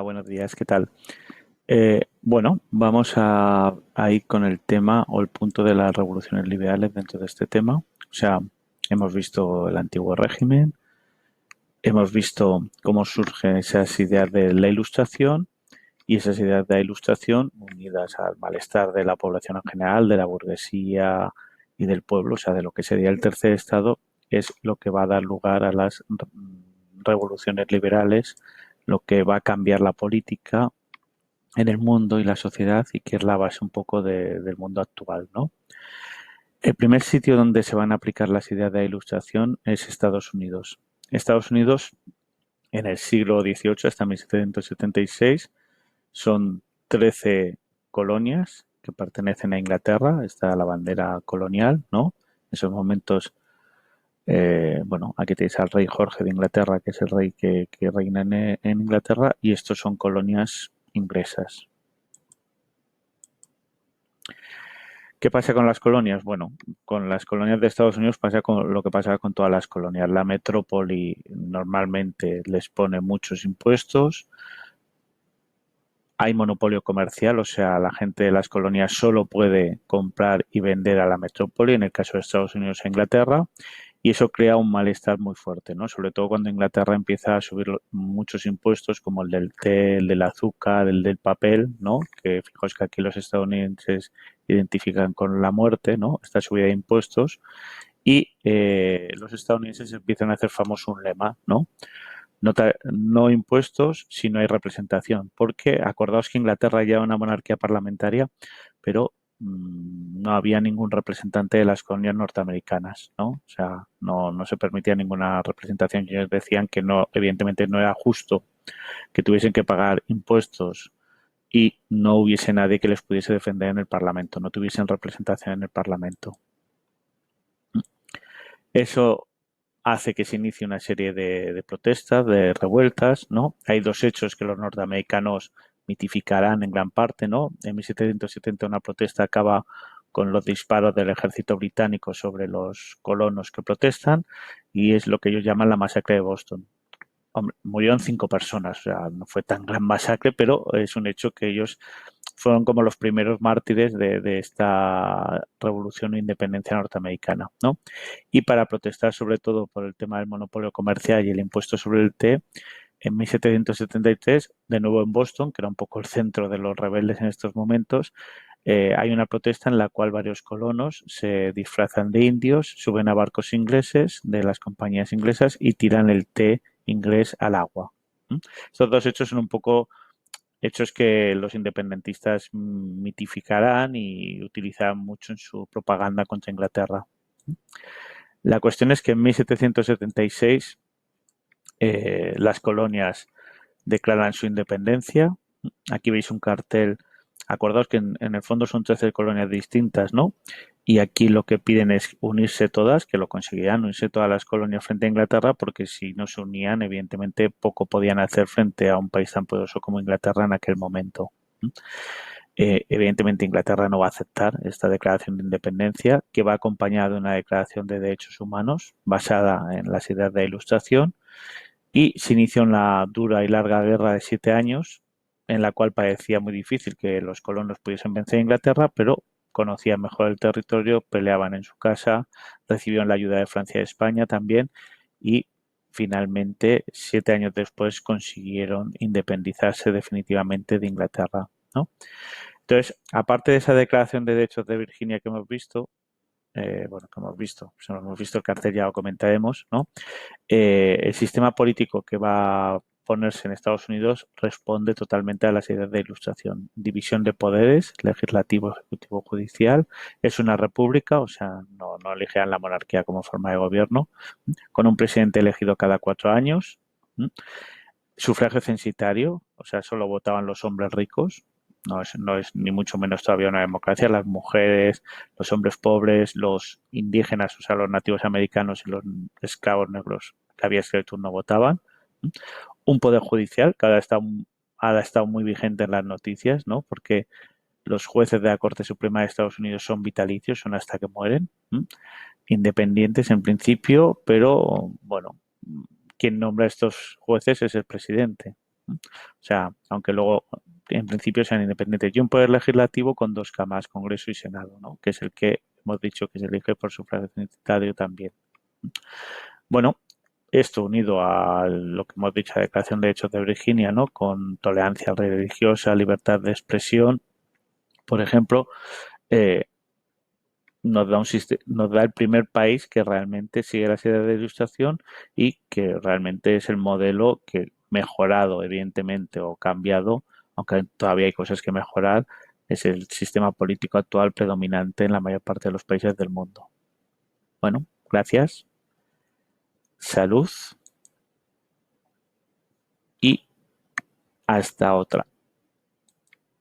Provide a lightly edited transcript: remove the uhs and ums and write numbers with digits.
Buenos días, ¿qué tal? Bueno, vamos a ir con el tema o el punto de las revoluciones liberales dentro de este tema. O sea, hemos visto el antiguo régimen, hemos visto cómo surgen esas ideas de la ilustración y esas ideas de la ilustración unidas al malestar de la población en general, de la burguesía y del pueblo, o sea, de lo que sería el tercer estado, es lo que va a dar lugar a las revoluciones liberales, lo que va a cambiar la política en el mundo y la sociedad y que es la base un poco del mundo actual, ¿no? El primer sitio donde se van a aplicar las ideas de la ilustración es Estados Unidos. Estados Unidos en el siglo XVIII hasta 1776 son 13 colonias que pertenecen a Inglaterra, está la bandera colonial, ¿no? En esos momentos, bueno, aquí tenéis al rey Jorge de Inglaterra, que es el rey que reina en Inglaterra, y estos son colonias inglesas. ¿Qué pasa con las colonias? Bueno, con las colonias de Estados Unidos pasa con lo que pasa con todas las colonias. La metrópoli normalmente les pone muchos impuestos, hay monopolio comercial, o sea, la gente de las colonias solo puede comprar y vender a la metrópoli, en el caso de Estados Unidos e Inglaterra, y eso crea un malestar muy fuerte, ¿no? Sobre todo cuando Inglaterra empieza a subir muchos impuestos como el del té, el del azúcar, el del papel, ¿no? Que fijaos que aquí los estadounidenses identifican con la muerte, ¿no? Esta subida de impuestos y los estadounidenses empiezan a hacer famoso un lema, ¿no? No impuestos si no hay representación, porque acordaos que Inglaterra ya era una monarquía parlamentaria, pero no había ningún representante de las colonias norteamericanas, ¿no? O sea, no se permitía ninguna representación. Y ellos decían que no, evidentemente no era justo que tuviesen que pagar impuestos y no hubiese nadie que les pudiese defender en el Parlamento, no tuviesen representación en el Parlamento. Eso hace que se inicie una serie de protestas, de revueltas, ¿no? Hay dos hechos que los norteamericanos mitificarán en gran parte, ¿no? En 1770 una protesta acaba con los disparos del ejército británico sobre los colonos que protestan y es lo que ellos llaman la masacre de Boston. Hombre, murieron 5 personas, o sea, no fue tan gran masacre, pero es un hecho que ellos fueron como los primeros mártires de esta revolución o independencia norteamericana, ¿no? Y para protestar sobre todo por el tema del monopolio comercial y el impuesto sobre el té, en 1773, de nuevo en Boston, que era un poco el centro de los rebeldes en estos momentos, hay una protesta en la cual varios colonos se disfrazan de indios, suben a barcos ingleses de las compañías inglesas y tiran el té inglés al agua. Estos dos hechos son un poco hechos que los independentistas mitificarán y utilizarán mucho en su propaganda contra Inglaterra. La cuestión es que en 1776 las colonias declaran su independencia. Aquí veis un cartel. Acordaos que en el fondo son 13 colonias distintas, ¿no? Y aquí lo que piden es unirse todas, que lo conseguirán, unirse todas las colonias frente a Inglaterra, porque si no se unían, evidentemente poco podían hacer frente a un país tan poderoso como Inglaterra en aquel momento. Evidentemente Inglaterra no va a aceptar esta declaración de independencia, que va acompañada de una declaración de derechos humanos basada en las ideas de la Ilustración y se inició una dura y larga guerra de 7 años en la cual parecía muy difícil que los colonos pudiesen vencer a Inglaterra, pero conocían mejor el territorio, peleaban en su casa, recibieron la ayuda de Francia y de España también y finalmente 7 años después consiguieron independizarse definitivamente de Inglaterra, ¿no? Entonces, aparte de esa declaración de derechos de Virginia que hemos visto, bueno, que hemos visto, si no hemos visto el cartel ya lo comentaremos, ¿no? El sistema político que va a ponerse en Estados Unidos responde totalmente a las ideas de ilustración. División de poderes, legislativo, ejecutivo, judicial. Es una república, o sea, no elegirán la monarquía como forma de gobierno, con un presidente elegido cada 4 años. Sufragio censitario, o sea, solo votaban los hombres ricos, no es ni mucho menos todavía una democracia. Las mujeres, los hombres pobres, los indígenas, o sea, los nativos americanos y los esclavos negros que había esclavitud no votaban. Un poder judicial que ahora está muy vigente en las noticias, ¿no? Porque los jueces de la Corte Suprema de Estados Unidos son vitalicios, son hasta que mueren, independientes en principio, pero bueno, quien nombra a estos jueces es el presidente. O sea, aunque luego en principio sean independientes. Y un poder legislativo con dos cámaras, Congreso y Senado, ¿no? Que es el que hemos dicho que se elige por sufragio cenitario también. Bueno, esto unido a lo que hemos dicho, la Declaración de Derechos de Virginia, ¿no? Con tolerancia religiosa, libertad de expresión, por ejemplo, eh, nos da el primer país que realmente sigue las ideas de ilustración y que realmente es el modelo que mejorado, evidentemente, o cambiado, aunque todavía hay cosas que mejorar, es el sistema político actual predominante en la mayor parte de los países del mundo. Bueno, gracias, salud y hasta otra.